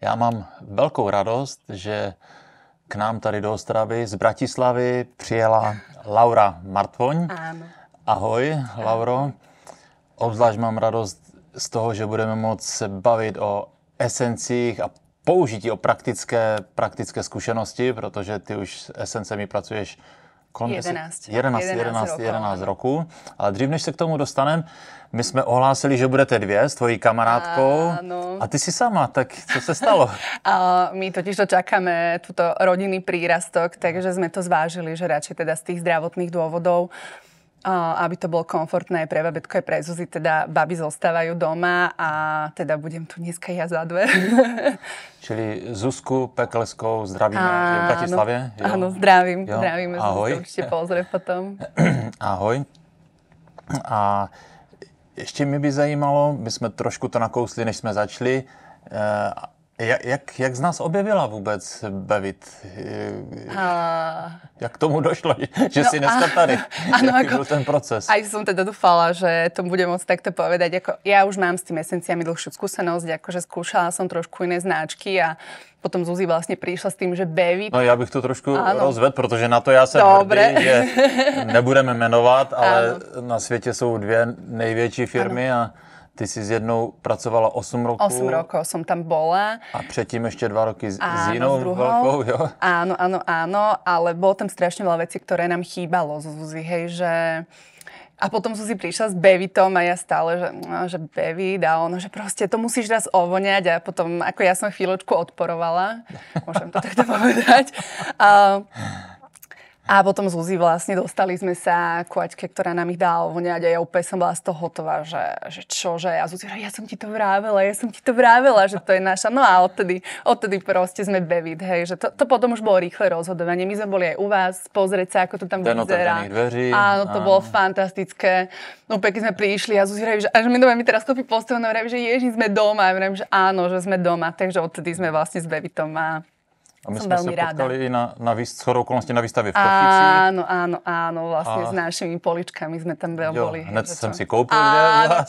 Já mám velkou radost, že k nám tady do Ostravy z Bratislavy přijela Laura Martvoň. Áno. Ahoj, Lauro. Obzvlášť mám radost z toho, že budeme moct se bavit o esencích a použití, o praktické zkušenosti, protože ty už s esencemi pracuješ kolem 11 roků. Ale dřív, než se k tomu dostaneme, my jsme ohlásili, že budete dvě s tvojí kamarádkou. Áno. A ty si sama, tak co se stalo? My totiž čakáme túto rodinný prírastok, takže sme to zvážili, že radšej teda z tých zdravotných dôvodov, aby to bolo komfortné pre babetko aj pre Zuzi, teda baby zostávajú doma a teda budem tu dneska ja za dve. Čili Zuzku Pekelskou zdravíme v Bratislavě? Áno, zdravím. Jo. Zdravíme, Ahoj. Zuzku určite pozrie potom. Ahoj. A ještě mi by zajímalo, my jsme trošku to nakousli, než jsme začali, jak z nás objevila vůbec Bevit? Jak k tomu došlo, že si dneska tady? Jaký byl ten proces? Aj som teda dúfala, že to budem môcť takto povedať. Ja už mám s tými esenciami dlhšiu skúsenosť, akože skúšala som trošku iné značky a potom Zuzi vlastne prišla s tým, že Bevit. No já bych to trošku rozvedl, protože na to já jsem hrdý, že nebudeme jmenovat, ale na světě jsou dvě největší firmy a ty si s jednou pracovala 8 rokov. 8 rokov som tam bola. A předtím ještě 2 roky s jinou veľkou, jo? Áno, ale bolo tam strašne veľa vecí, ktoré nám chýbalo z Zuzi, hej, že... A potom Zuzi prišla s Bevitom a ja stále, že Bevit a ono, že proste to musíš raz ovoňať a potom, ako ja som chvíľočku odporovala, môžem to takto povedať. A potom Zuzi vlastne dostali sme sa ku Aťke, ktorá nám ich dala ovoňať a ja úplne som bola z toho hotová, že čože? A Zuzi, ja som ti to vravela, že to je naša. No a odtedy proste sme Bevit, hej, že to potom už bolo rýchle rozhodovanie. My sme boli aj u vás, pozrieť sa, ako to tam vyzerá. Dveří. Áno, to bolo fantastické. No keď sme prišli a Zuzi vraví, že až mi teraz kopí posteľ, no vraví, že ježiš, sme doma. A vravím, že áno, že sme doma. Takže odtedy sme vlastne s Bevitom a my jsme se potkali i shodou okolností na výstavě v Kochicích. Áno, vlastne s našimi poličkami sme tam boli. Hned jsem si koupil. Áno,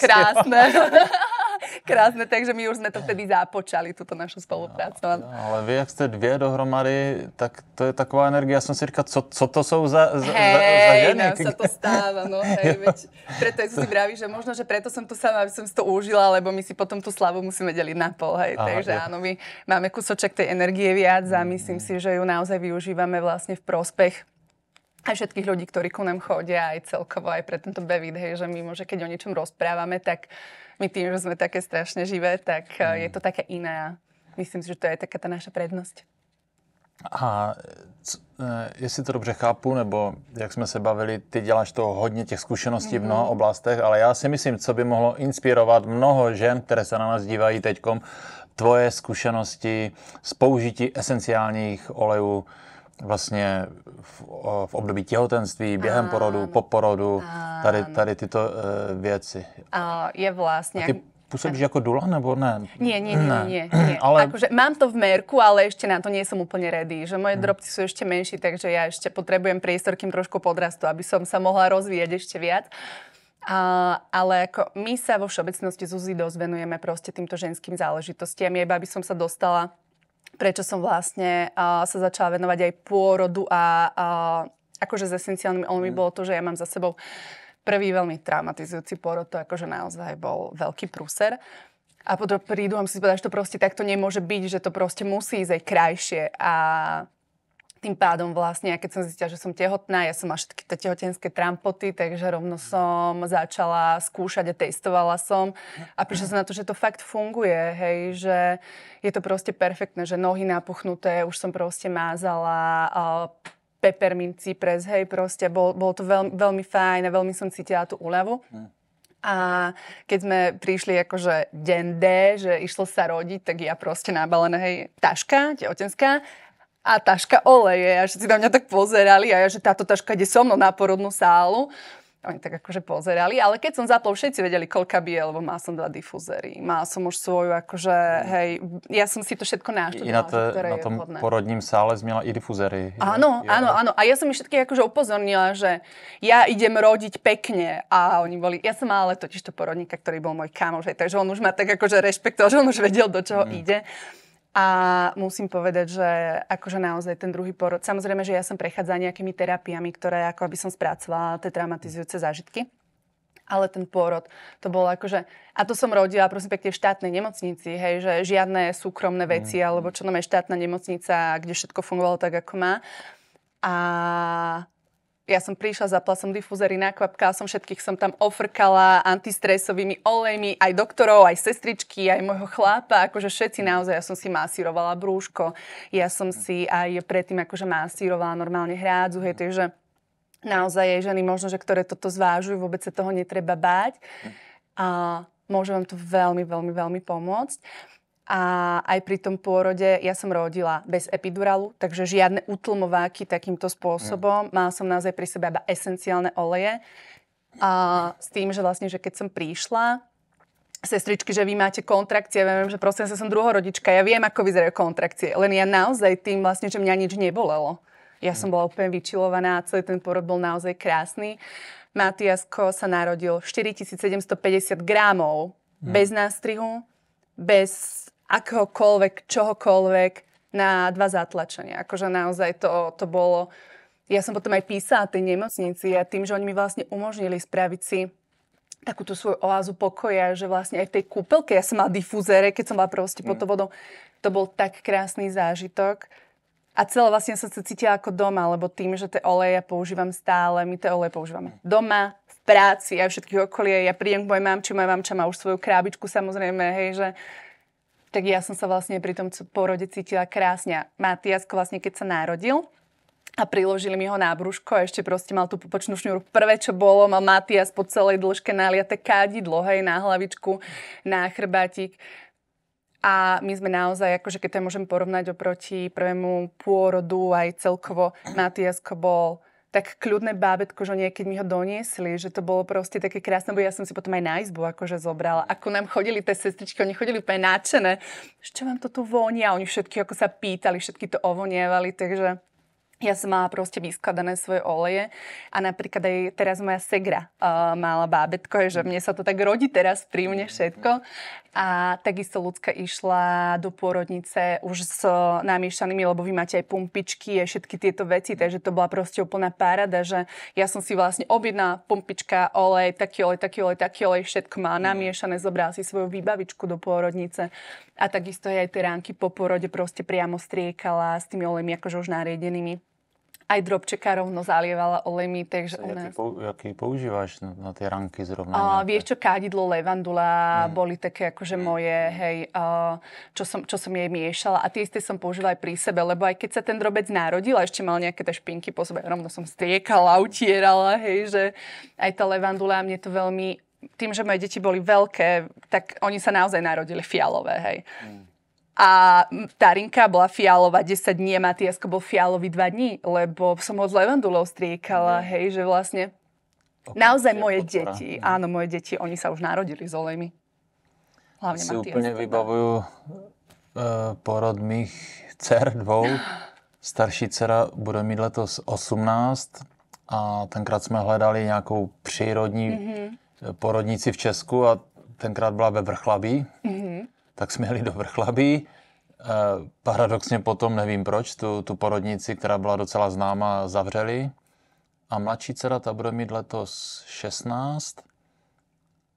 krásne, takže my už sme to vtedy započali, túto našu spoluprácu. Ale vy, jak jste dvě dohromady, tak to je taková energie. Já jsem si říkal, co to jsou za ženy? Nám sa to stáva, no hej, veď preto si vraví, že možno, že preto som tu sama, aby som si to užila, lebo my si potom tú slavu musíme deliť na pol, hej. Takže áno, my máme kúsoček tej energie viac a myslím si, že ju naozaj využívame vlastne v prospech aj všetkých ľudí, ktorí ku nám chodia, aj celkovo, aj pre tento Bevit, hej, že mimo, že keď o niečom rozprávame, tak my tým, že sme také strašne živé, tak je to také iné a myslím si, že to je taká tá naša prednosť. A jestli to dobře chápu, nebo jak jsme se bavili, ty děláš toho hodně těch zkušeností v mnoha oblastech, ale já si myslím, co by mohlo inspirovat mnoho žen, které se na nás dívají teďkom, tvoje zkušenosti z použití esenciálních olejů vlastně v období těhotenství, během porodu, po porodu, tady tyto věci. Je vlastne... A ty pôsobíš ako dula, nebo ne? Nie. Ale... Akože mám to v merku, ale ešte na to nie som úplne ready. Že moje drobci sú ešte menší, takže ja ešte potrebujem priestor, kým trošku podrastu, aby som sa mohla rozvíjať ešte viac. Ale ako my sa vo všeobecnosti Zuzi dosť venujeme proste týmto ženským záležitostiam. Iba by som sa dostala, prečo som vlastne sa začala venovať aj pôrodu a akože s esenciálnymi olejmi bolo to, že ja mám za sebou prvý veľmi traumatizujúci pôrod, to akože naozaj bol veľký prúser. A potom prídu a musím si povedať, že to proste takto nemôže byť, že to proste musí ísť aj krajšie. A tým pádom vlastne, keď som zistila, že som tehotná, ja som mala všetky tie tehotenské trampoty, takže rovno som začala skúšať a testovala som. A prišla som na to, že to fakt funguje, hej, že je to proste perfektné, že nohy napuchnuté, už som proste mázala peppermint cypress, hej, proste bolo to veľmi fajn a veľmi som cítila tú úľavu. A keď sme prišli akože deň D, že išlo sa rodiť, tak ja proste nabalená, hej, taška tehotenská a taška oleje. A všetci na mňa tak pozerali a ja, že táto taška ide so mnou na porodnú sálu. Oni tak akože pozerali, ale keď som zapla, všetci vedeli, koľka bije, lebo mal som 2 difuzéry. Mal som už svoju, akože, hej, ja som si to všetko naštudovala, ktoré na tom vhodné. porodním sále zmiela i difuzéry. Áno. A ja som mi všetkých akože upozornila, že ja idem rodiť pekne. A oni boli, ja som mala totiž to porodníka, ktorý bol môj kamoš, takže on už ma tak akože rešpektoval, že on už vedel, do čoho ide. A musím povedať, že akože naozaj ten druhý porod, samozrejme, že ja som prechádzala nejakými terapiami, ktoré ako aby som spracovala tie traumatizujúce zážitky. Ale ten pôrod, to bolo akože... A to som rodila, prosím pekne, v štátnej nemocnici, hej, že žiadne súkromné veci, alebo čo je štátna nemocnica, kde všetko fungovalo tak, ako má. A ja som prišla, zapla som difúzery, nakvapkala som všetkých, som tam ofrkala antistresovými olejmi, aj doktorov, aj sestričky, aj môjho chlápa, akože všetci naozaj, ja som si masírovala brúško, ja som si aj predtým akože masírovala normálne hrádzu, hej, takže naozaj je ženy možno, že ktoré toto zvážujú, vôbec sa toho netreba báť a môže vám to veľmi, veľmi, veľmi pomôcť. A aj pri tom pôrode ja som rodila bez epiduralu, takže žiadne utlmováky takýmto spôsobom. Mala som naozaj pri sebe iba esenciálne oleje. A s tým, že vlastne, že keď som prišla, sestričky, že vy máte kontrakcie, ja viem, že prosím, som druhorodička, ja viem, ako vyzerajú kontrakcie, len ja naozaj tým vlastne, že mňa nič nebolelo. Ja som bola úplne vyčilovaná a celý ten pôrod bol naozaj krásny. Matiasko sa narodil 4750 gramov, bez nástrihu, bez akohokoľvek, čohokoľvek na 2 zatlačenia. Akože naozaj to bolo... Ja som potom aj písala tej nemocnici a tým, že oni mi vlastne umožnili spraviť si takúto svoju oázu pokoja, že vlastne aj v tej kúpelke, ja som mala difúzere, keď som bola proste pod vodou, to bol tak krásny zážitok. A celé vlastne som sa cítila ako doma, lebo tým, že tie oleje ja používam stále, my tie oleje používame doma, v práci a všetkých okolie. Ja prídem k mojej mamči, moja mamča má už svoju krábičku, samozrejme, hej, že... Tak ja som sa vlastne pri tom porode cítila krásne. Matiasko vlastne, keď sa narodil a priložili mi ho na brúško a ešte proste mal tú pupočnú šňúru. Prvé, čo bolo, mal Matias po celej dĺžke naliate kádidlo, hej, na hlavičku, na chrbátik. A my sme naozaj, akože keď to môžem porovnať oproti prvému pôrodu, aj celkovo Matiasko bol tak kľudné bábätko, že niekedy mi ho doniesli, že to bolo proste také krásne, bo ja som si potom aj na izbu akože zobrala. Ako nám chodili tie sestričky, oni chodili úplne nadšené. Čo vám to tu vonia? Oni všetky ako sa pýtali, všetky to ovonievali, takže ja som mala proste vyskladané svoje oleje a napríklad aj teraz moja segra mala bábätko, že mne sa to tak rodí teraz pri mne všetko. A takisto Ľudská išla do pôrodnice už s namiešanými, lebo vy máte aj pumpičky a všetky tieto veci, takže to bola proste úplná paráda, že ja som si vlastne objednala pumpička, olej, taký olej, taký olej, taký olej, všetko mala namiešané, zobrala si svoju výbavičku do pôrodnice a takisto aj tie ránky po pôrode proste priamo striekala s tými olejmi akože už nariedenými. Aj drobčeka rovno zalievala olejmi, takže u nás... Jaký používaš na tie ranky zrovna? Vieš čo, kádidlo, levandula, boli také akože moje, hej, čo som jej miešala. A tie isté som používala aj pri sebe, lebo aj keď sa ten drobec narodil a ešte mal nejaké tie špinky po sebe, rovno som striekala, utierala, hej, že aj tá levandula, mne to veľmi... Tým, že moje deti boli veľké, tak oni sa naozaj narodili fialové, hej. A Tarinka bola fialová 10 dní a Matiasko bol fialový 2 dní, lebo som ho s levandulou striekala, hej, že vlastne naozaj moje deti, áno, moje deti, oni sa už narodili s olejmi. Hlavne si Matiasko. Úplne vybavujú porod mých dcer 2. Starší dcera bude mít letos 18 a tenkrát jsme hledali nějakou přírodní porodnici v Česku a tenkrát byla ve Vrchlabí. Tak jsme jeli do Vrchlabí. Paradoxně potom, nevím proč, tu porodnici, která byla docela známá, zavřeli. A mladší dcera, ta bude mít letos 16.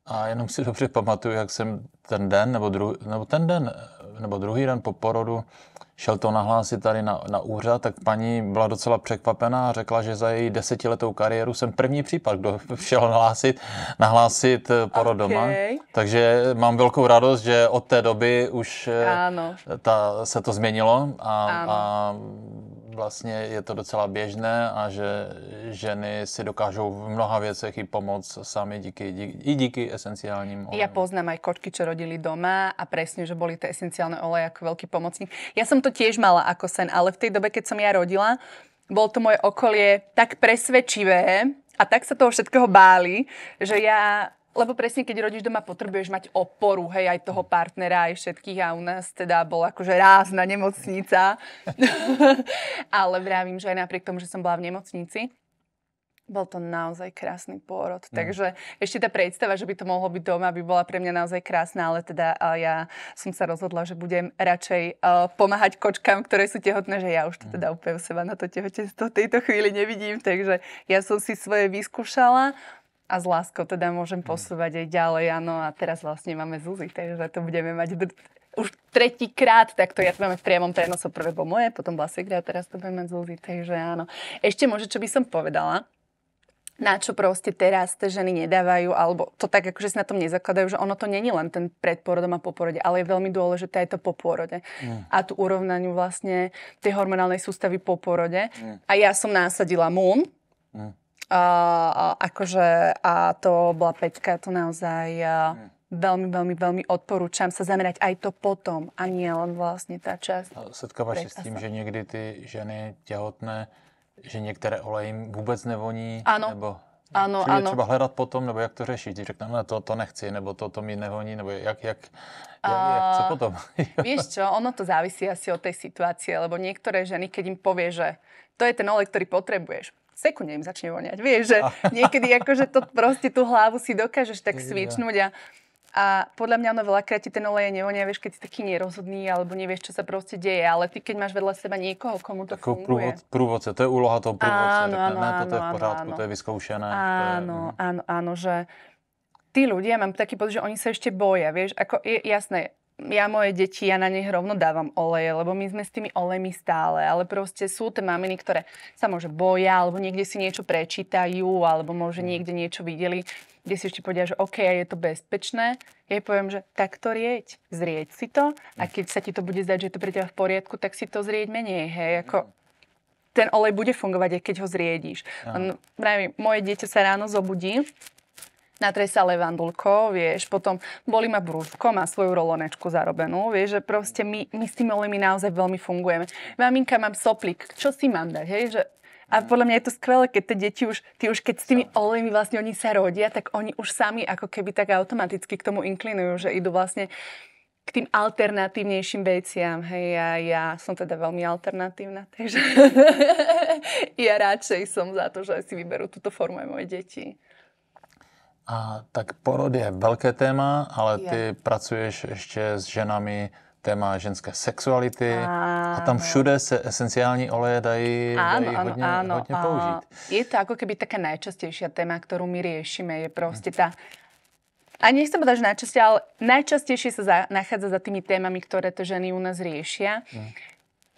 A jenom si dobře pamatuju, jak jsem ten den, nebo druhý den po porodu šel to nahlásit tady na úřad, tak paní byla docela překvapená a řekla, že za její 10letou kariéru jsem první případ, kdo šel nahlásit porod doma. Takže mám velkou radost, že od té doby už se to změnilo a vlastně je to docela běžné a že ženy si dokážou v mnoha věcech i pomoct sami díky esenciálním olejom. Ja poznám aj kočky, čo rodili doma a presne, že boli tie esenciálne oleje ako veľký pomocník. Ja som to tiež mala ako sen, ale v tej dobe, keď som ja rodila, bolo to moje okolie tak presvedčivé a tak sa toho všetkého báli, že ja... Lebo presne, keď rodíš doma, potrebuješ mať oporu, hej, aj toho partnera, aj všetkých. A u nás teda bola akože rázna nemocnica. Ale vravím, že aj napriek tomu, že som bola v nemocnici, Bol to naozaj krásny pôrod. Takže ešte tá predstava, že by to mohlo byť doma, by bola pre mňa naozaj krásna, ale teda ja som sa rozhodla, že budem radšej pomáhať kočkám, ktoré sú tehotné, že ja už to teda úplne u seba na to tehotenstvo v tejto chvíli nevidím, takže ja som si svoje vyskúšala a s láskou teda môžem posúvať aj ďalej, áno, a teraz vlastne máme Zuzi, takže to budeme mať už tretíkrát, tak to ja to máme v priamom prenose, prvé bolo moje, potom bola Sigra, teraz to budeme mať Zuzi, takže áno. Ešte možno, čo by som povedala, na čo proste teraz tie ženy nedávajú, alebo to tak akože si na tom nezakladajú, že ono to není len ten pred pôrodom a po pôrode, ale je veľmi dôležité aj to po pôrode. A tu urovnaniu vlastne tej hormonálnej sústavy po pôrode. A ja som násadila Moon. A to bola peťka, to naozaj veľmi, veľmi, veľmi odporúčam sa zamerať aj to potom, a nie len vlastne tá časť. Setkávaš sa s tím, že niekdy ty ženy tehotné, že některé oleje jim vůbec nevoní? Ano. Nebo Áno, je třeba hledat potom, nebo jak to řešit? Řekne, no to nechci, nebo to mi nevoní, nebo jak co potom? Vieš čo, ono to závisí asi od tej situácie, lebo niektoré ženy, keď im povie, že to je ten olej, ktorý potrebuješ, sekunde im začne voňať. Vieš, že niekedy akože to proste tú hlavu si dokážeš tak svičnúť a podľa mňa ono veľakrát ti ten olej nevonia, vieš, keď si taký nerozhodný alebo nevieš, čo sa proste deje, ale ty keď máš vedľa seba niekoho, komu to funguje. Průvodce, to je úloha toho průvodce. Áno, to je v pořádku, to je vyskoušené. Áno, že tí ľudia, mám taký pocit, že oni sa ešte boja, vieš, ako je jasné, ja moje deti, ja na nich rovno dávam oleje, lebo my sme s tými olejmi stále, ale proste sú tie maminy, ktoré sa môže boja, alebo niekde si niečo prečítajú, alebo môže niekde niečo videli, kde si ešte povedia, že OK, je to bezpečné. Ja jej poviem, že tak to zrieď si to a keď sa ti to bude zdať, že je to pre teba v poriadku, tak si to zrieď menej, hej, ako ten olej bude fungovať, aj keď ho zriedíš. Moje dieťa sa ráno zobudí, natrie sa levandulkou, vieš, potom bolí ma brúško, má svoju rolonečku zarobenú, vieš, že proste my s tými olejmi naozaj veľmi fungujeme. Maminka, mám soplík, čo si mám dať, hej, že a podľa mňa je to skvelé, keď tie deti ty už keď s tými olejmi vlastne oni sa rodia, tak oni už sami ako keby tak automaticky k tomu inklinujú, že idú vlastne k tým alternatívnejším veciam. Hej, ja som teda veľmi alternatívna, takže ja radšej som za to, že si vyberú túto formu aj moje deti. A tak porod je velké téma, ale ty pracuješ ještě s ženami, téma ženské sexuality a tam všude se esenciální oleje dají hodně použít. Je to ako keby taká najčastejšia téma, ktorú my riešime, je proste tá. A nechcem povedať, že najčastejšie, ale najčastejšie sa nachádza za tými témami, ktoré to ženy u nás riešia.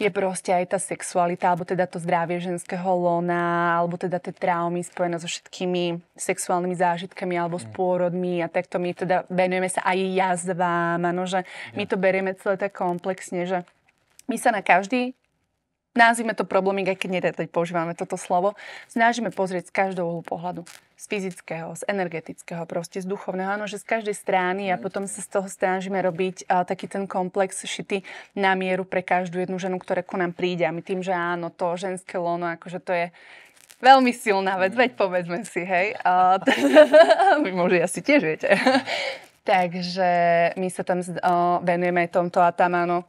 Je proste aj tá sexualita, alebo teda to zdravie ženského lona, alebo teda tie traumy spojené so všetkými sexuálnymi zážitkami alebo s pôrodmi a takto my teda venujeme sa aj jazvám, ano, že my to berieme celé tak komplexne, že my sa na každý, nazvime to problémik, aj keď nerad používame toto slovo, snažíme pozrieť z každého uhlu pohľadu. Z fyzického, z energetického, proste z duchovného, áno, že z každej strany a potom sa z toho snažíme robiť taký ten komplex šitý na mieru pre každú jednu ženu, ktorá ku nám príde. A my tým, že áno, to ženské lono, akože to je veľmi silná vec, veď povedzme si, hej. Vy možno asi tiež viete. Takže my sa tam venujeme aj tomto a tam, áno,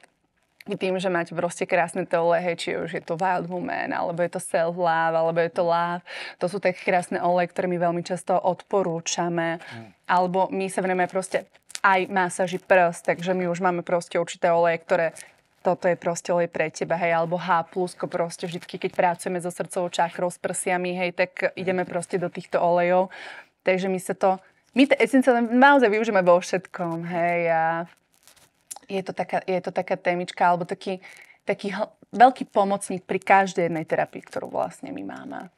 tým, že máte proste krásne tie oleje, či už je to Wild Woman, alebo je to Self-Love, alebo je to Love. To sú také krásne oleje, ktoré my veľmi často odporúčame. Alebo my sa venujeme proste aj masáži prst, takže my už máme proste určité oleje, ktoré toto je proste olej pre teba, hej, alebo H+, proste vždycky, keď pracujeme so srdcovou čakrou, s prsiami, hej, tak ideme proste do týchto olejov. Takže my to esenciálne naozaj využijeme vo všetkom, hej, a je to taká témička, alebo taký veľký pomocník pri každej jednej terapii, ktorú vlastne my máme.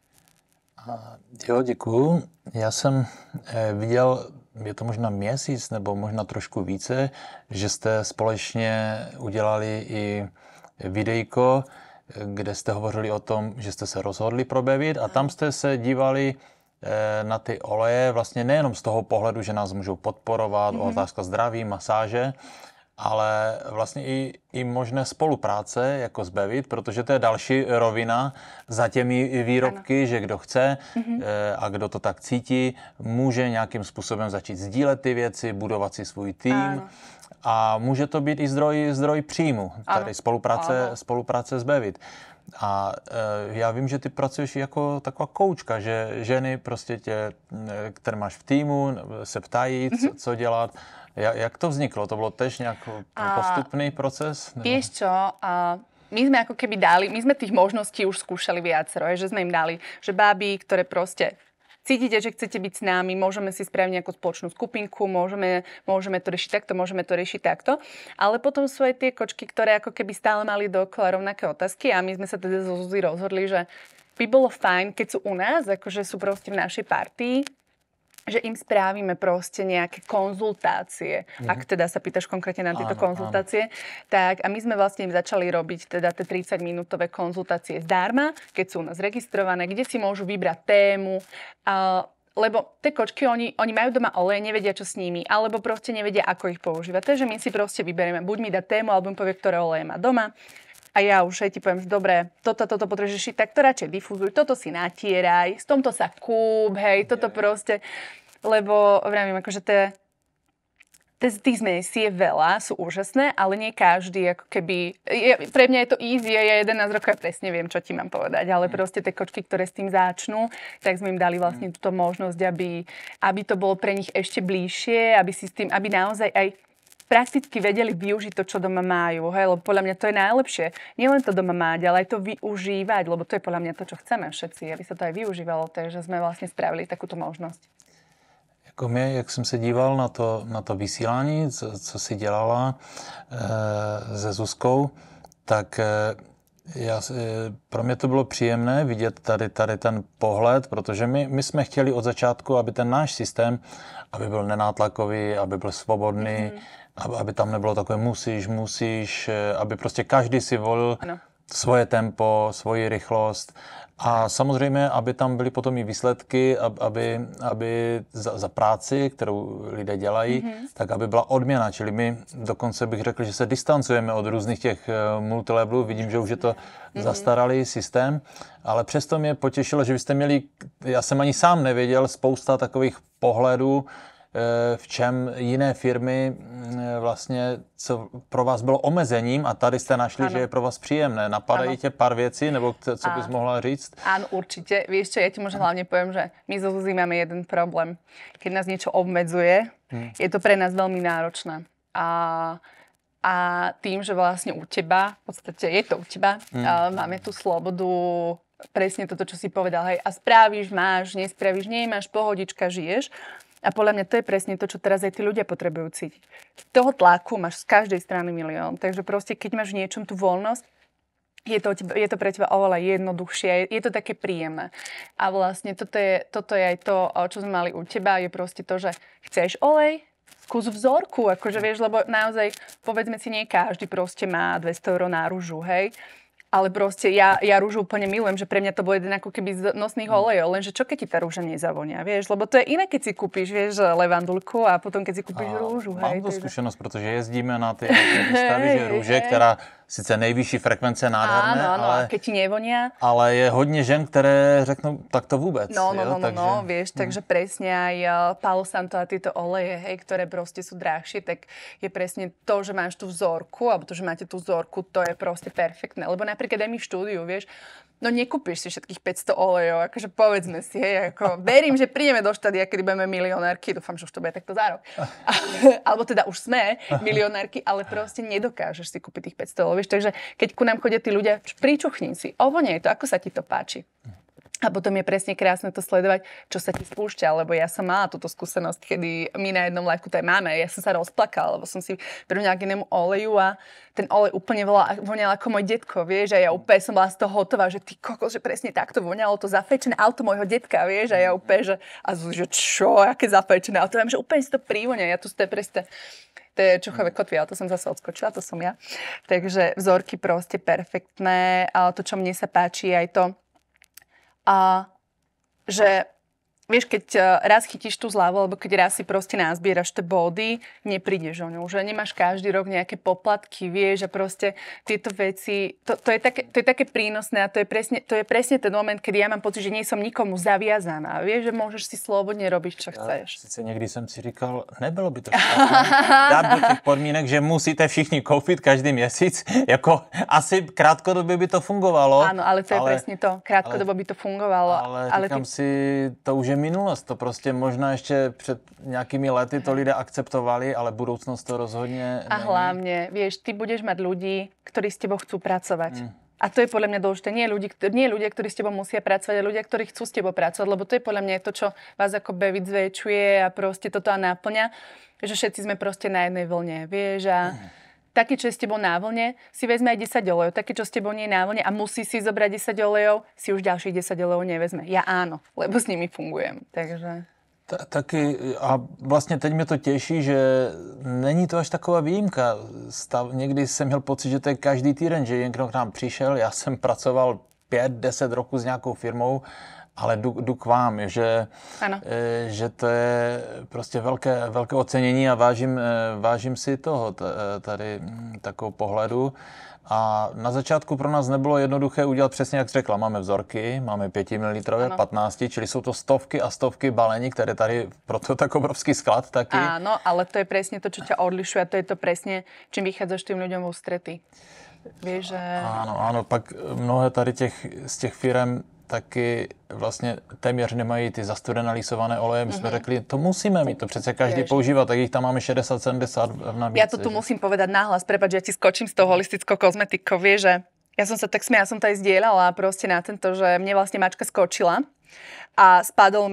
Jo, děkuju. Já jsem viděl, je to možná měsíc nebo možná trošku více, že jste společně udělali i videjko, kde jste hovořili o tom, že jste se rozhodli probevit a tam jste se dívali na ty oleje vlastně nejenom z toho pohledu, že nás můžou podporovat, otázka zdraví, masáže, ale vlastně i možné spolupráce jako s Bevit, protože to je další rovina za těmi výrobky, ano. Že kdo chce a kdo to tak cítí, může nějakým způsobem začít sdílet ty věci, budovat si svůj tým. Ano. A může to být i zdroj příjmu, tady spolupráce s Bevit. A já vím, že ty pracuješ jako taková koučka, že ženy prostě které máš v týmu, se ptají, co dělat. Jak to vzniklo? To bylo tež nějak postupný proces? Vieš čo, my sme ako keby dali, my sme tých možností už skúšali viacero, že sme im dali, že báby, ktoré proste cítite, že chcete byť s nami, môžeme si spraviť nejakú spoločnú skupinku, môžeme to riešiť takto, môžeme to riešiť takto. Ale potom sú aj tie kočky, ktoré ako keby stále mali dookola rovnaké otázky a my sme sa teda zo Zuzi rozhodli, že by bolo fajn, keď sú u nás, akože sú proste v našej partii, že im spravíme proste nejaké konzultácie. Ak teda sa pýtaš konkrétne na tieto konzultácie. Tak a my sme vlastne im začali robiť teda tie 30-minútové konzultácie zdarma, keď sú u nás registrované, kde si môžu vybrať tému. Lebo tie kočky, oni majú doma olej, nevedia, čo s nimi, alebo proste nevedia, ako ich používať. Takže my si proste vyberieme, buď mi dá tému, alebo mi povie, ktoré oleje má doma. A ja už ti poviem, že dobre, toto potrebuješ riešiť, tak to radšej difuzuj, toto si natieraj, s tomto sa kúp, hej, toto proste. Lebo vravím, akože tých zmesí je veľa, sú úžasné, ale nie každý, ako keby... Pre mňa je to easy, ja 11 rokov ja presne viem, čo ti mám povedať, ale proste tie kočky, ktoré s tým začnú, tak sme im dali vlastne túto možnosť, aby to bolo pre nich ešte bližšie, aby si s tým, aby naozaj aj prakticky vedeli využiť to, čo doma majú. Hej? Lebo podľa mňa to je najlepšie. Nielen to doma mať, ale aj to využívať, lebo to je podľa mňa to, čo chceme všetci, aby sa to aj využívalo. Takže sme vlastne spravili takúto možnosť. Jako jak jsem se díval na to vysílání, co si dělala se Zuzkou, tak pro mě to bylo příjemné vidět tady ten pohled, protože my jsme chtěli od začátku, aby ten náš systém, aby byl nenátlakový, aby byl svobodný, aby tam nebylo takové musíš, aby prostě každý si volil svoje tempo, svoji rychlost a samozřejmě, aby tam byly potom i výsledky, aby za práci, kterou lidé dělají, tak aby byla odměna. Čili my dokonce bych řekl, že se distancujeme od různých těch multilevelů. Vidím, že už je to zastaralý systém, ale přesto mě potěšilo, že vy jste měli, já jsem ani sám nevěděl, spousta takových pohledů, v čem jiné firmy vlastně, co pro vás bylo omezením a tady jste našli, že je pro vás příjemné. Napadají tě pár věcí, nebo co bys mohla říct? Áno, určite. Vieš čo, ja ti možno hlavne poviem, že my so Zuzí máme jeden problém. Keď nás niečo obmedzuje, je to pre nás veľmi náročné. A tým, že vlastne u teba, v podstate je to u teba, máme tú slobodu, presne toto, čo si povedal, hej, a spravíš, máš, nespravíš, nemáš, pohodička, žiješ. A podľa mňa to je presne to, čo teraz aj tí ľudia potrebujú cítiť. Toho tlaku máš z každej strany milión. Takže proste, keď máš v niečom tú voľnosť, je to pre teba oveľa jednoduchšie, je to také príjemné. A vlastne toto je aj to, čo sme mali u teba, je proste to, že chceš olej, skús vzorku, akože vieš, lebo naozaj, povedzme si, nie každý proste má 200 € na rúžu, hej. Ale proste ja rúžu úplne milujem, že pre mňa to bol jeden ako keby z nosných olejov, lenže čo keď ti tá rúža nezavonia, vieš? Lebo to je iné, keď si kúpiš, vieš, levandulku a potom keď si kúpiš rúžu. Mám tu skúsenosť, pretože jezdíme na tie výstavy, že rúže, ktorá sice nejvyšší frekvence nádherné, ale keď ti nevonia. Ale je hodne žen, ktoré řeknú, tak to vôbec. No, vieš, takže presne aj Palo Santo a tieto oleje, hej, ktoré proste sú drahšie, tak je presne to, že máš tú vzorku, alebo to, že máte tú vzorku, to je proste perfektné. Lebo napríklad aj my v štúdiu, vieš, no nekúpiš si všetkých 500 olejov, akože povedzme si, hej, ako verím, že prídeme do štádia, kedy budeme milionárky, dúfam, že už to bude takto za rok. Alebo teda už sme milionárky, ale proste nedokážeš si kúpiť tých 500 olejov, vieš, takže keď ku nám chodia tí ľudia, pričuchni si, ovonie to, ako sa ti to páči. A potom je presne krásne to sledovať, čo sa ti spúšťa, lebo ja som mala túto skúsenosť, kedy my na jednom liveku to aj máme, ja som sa rozplakala, lebo som si prirovnala k inému oleju a ten olej úplne voňal ako môj detko, vieš, a ja úplne som bola z toho hotová, že ty kokos, že presne takto voňalo to zafečené auto môjho detka, vieš, a ja úplne, že čo, aké zafečené auto, viem, že úplne si to prívoňa, ja tu ste presne tie čuchové kotvy, ale to som zase odskočila, to som ja. Takže vzorky proste perfektné, ale to, čo mne sa páči, aj to, a že vieš, keď raz chytíš tú zľavu, alebo keď raz si proste nazbieraš tie body, neprídeš o ňu. Že nemáš každý rok nejaké poplatky, vieš, a proste tieto veci, to je také prínosné a to je presne ten moment, kedy ja mám pocit, že nie som nikomu zaviazaná. Vieš, že môžeš si slobodne robiť, čo chceš. Sice někdy jsem si říkal, nebylo by to špatné dát do těch podmínek, že musíte všichni koupit každý měsíc, jako asi krátkodobě by to fungovalo. Áno, ale to je presne to. Krátkodobo by to fungovalo. Ale říkám si, to už je minulost. To prostě možná ještě před nějakými lety to lidé akceptovali, ale budoucnost to rozhodně A hlavne, vieš, ty budeš mať ľudí, ktorí s tebou chcú pracovať. A to je podľa mňa dôležité. Nie ľudia, ktorí s tebou musia pracovať, ale ľudia, ktorí chcú s tebou pracovať, lebo to je podľa mňa to, čo vás akoby víc zväčšuje a proste toto a náplňa, že všetci sme proste na jednej vlne, vieš, a taký, čo je s tebou na vlne, si vezme aj 10 olejov. Taký, čo s tebou nie je na vlne a musí si zobrať 10 olejov, si už ďalších 10 olejov nevezme. Ja áno, lebo s nimi fungujem, takže... Taky a vlastně teď mě to těší, že není to až taková výjimka. Někdy jsem měl pocit, že to je každý týden, že někdo k nám přišel, já jsem pracoval 5-10 roků s nějakou firmou, ale jdu k vám, že to je prostě velké ocenění a vážím si toho tady takovou pohledu. A na začátku pro nás nebylo jednoduché udělat přesně, jak jsi řekla. Máme vzorky, máme 5 ml, 15, čili jsou to stovky a stovky balení, které tady, proto tak obrovský sklad taky. Áno, ale to je presne to, čo ťa odlišuje a to je to presne, čím vychádzaš tým ľuďom v ústrety. Vieš, že... Áno, pak mnohé tady z těch firem taky vlastně téměř nemají ty zastudené lisované oleje. My jsme řekli, to musíme mít, to přece každý používá, tak ich tam máme 60-70 v nabídce. Ja to tu musím povedať nahlas, prepáč, že ja ti skočím z toho holistickou kozmetikou, vieš, že ja som sa tak smiala, som to aj zdieľala proste na tento, že mne vlastne mačka skočila a spadlo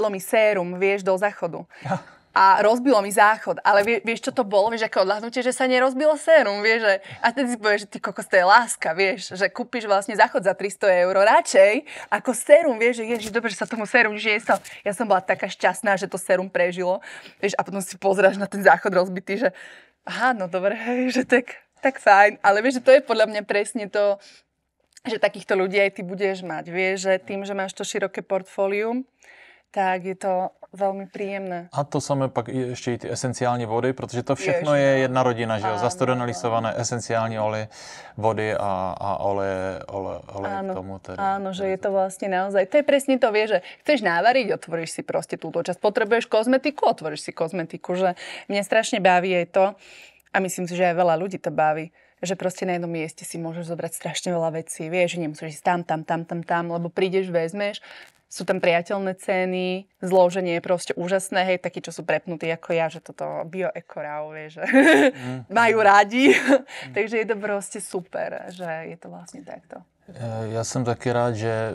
mi sérum, vieš, do záchodu. Ja. A rozbilo mi záchod. Ale vieš, čo to bolo? Vieš, aké odľahnutie, že sa nerozbilo sérum, vieš, že... A tedy si povieš, že ty kokos, to je láska, vieš, že kúpiš vlastne záchod za 300 € radšej ako sérum, vieš, že ježiš, dobre, že sa tomu sérum žije. Ja som bola taká šťastná, že to sérum prežilo, vieš, a potom si pozráš na ten záchod rozbitý, že aha, no dobre, že tak fajn. Ale vieš, že to je podľa mňa presne to, že takýchto ľudí aj ty budeš mať, vieš, že tým, že máš to široké portfólium, tak je to velmi príjemné. A to samé pak ještě i ty esenciální vody, protože to všechno je jedna rodina, že jo? Zastudené lisované esenciální olej, vody a oleje k tomu. Tedy, áno, že je to vlastne naozaj, to je presne to, vieš, že chceš návariť, otvoríš si proste túto časť, potrebuješ kozmetiku, otvoríš si kozmetiku, že mňa strašne baví aj to, a myslím si, že aj veľa ľudí to baví, že proste na jednom mieste si môžeš zobrať strašne veľa vecí, vieš, že nemusíš ísť tam, lebo prídeš, vezmeš. Sú tam priateľné ceny, zloženie je proste úžasné, hej, takí, čo sú prepnutí ako ja, že toto bio-ekorau, vieš, že majú radi. Takže je to proste super, že je to vlastne takto. Já jsem taky rád, že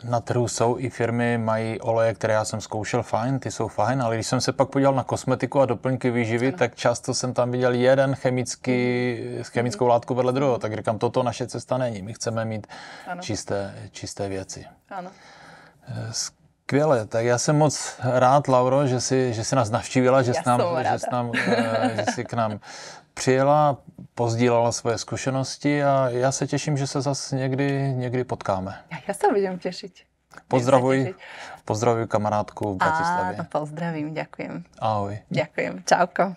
na trhu jsou i firmy, mají oleje, které já jsem zkoušel, fajn, ty jsou fajn, ale když jsem se pak podíval na kosmetiku a doplňky výživy, tak často jsem tam viděl jeden chemickou látku vedle druhého, tak říkám, toto naše cesta není, my chceme mít čisté věci. Ano. Skvěle, tak já jsem moc rád, Lauro, že jsi nás navštívila, že jsi k nám přijela, pozdílala svoje zkušenosti a já se těším, že se zase někdy potkáme. Já se budem těšit. Pozdravuj kamarádku v Bratislavě. Áno, pozdravím, ďakujem. Ahoj. Ďakujem, čauko.